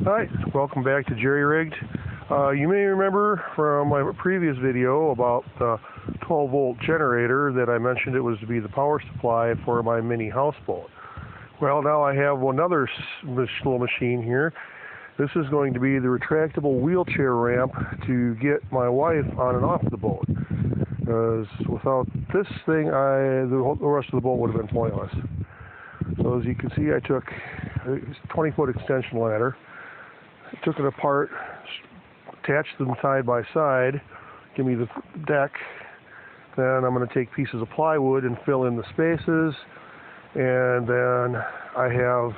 Hi, welcome back to Jerry Rigged. You may remember from my previous video about the 12-volt generator that I mentioned it was to be the power supply for my mini houseboat. Well, now I have another little machine here. This is going to be the retractable wheelchair ramp to get my wife on and off the boat. Because without this thing, the rest of the boat would have been pointless. So as you can see, I took a 20-foot extension ladder, took it apart, attached them side by side, give me the deck. Then I'm going to take pieces of plywood and fill in the spaces. And then I have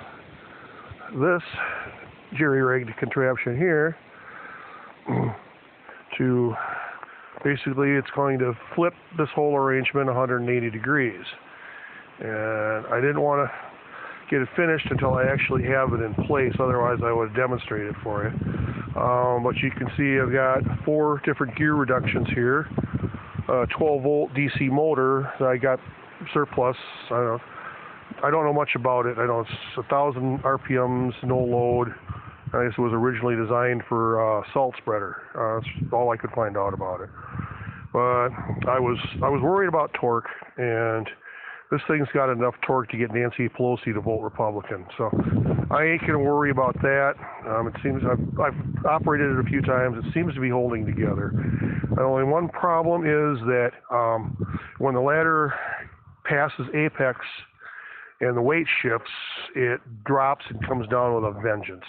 this jerry-rigged contraption here to basically, it's going to flip this whole arrangement 180 degrees. And I didn't want to get it finished until I actually have it in place, otherwise I would have demonstrated for you. But you can see I've got 4 different gear reductions here. 12-volt DC motor that I got surplus. I don't know much about it. I know it's 1,000 RPMs, no load. I guess it was originally designed for salt spreader. That's all I could find out about it. But I was worried about torque, and this thing's got enough torque to get Nancy Pelosi to vote Republican. So I ain't gonna worry about that. It seems I've operated it a few times. It seems to be holding together. The only one problem is that when the ladder passes apex and the weight shifts, it drops and comes down with a vengeance.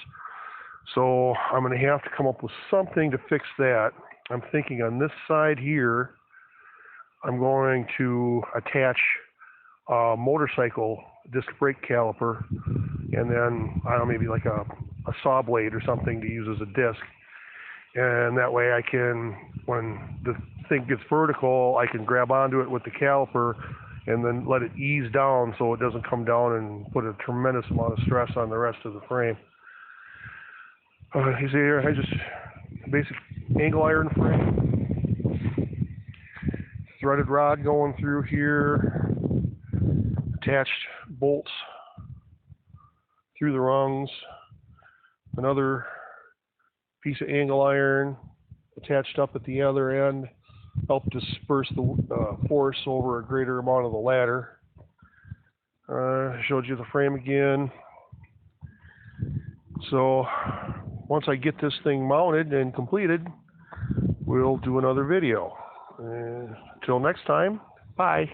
So I'm going to have to come up with something to fix that. I'm thinking on this side here, I'm going to attach a motorcycle disc brake caliper, and then I don't know, maybe like a saw blade or something to use as a disc. And that way I can, when the thing gets vertical, I can grab onto it with the caliper and then let it ease down so it doesn't come down and put a tremendous amount of stress on the rest of the frame. You see here, I just basic angle iron frame, threaded rod going through here, attached bolts through the rungs, another piece of angle iron attached up at the other end, help disperse the force over a greater amount of the ladder. Showed you the frame again. So once I get this thing mounted and completed, we'll do another video. Until next time, bye.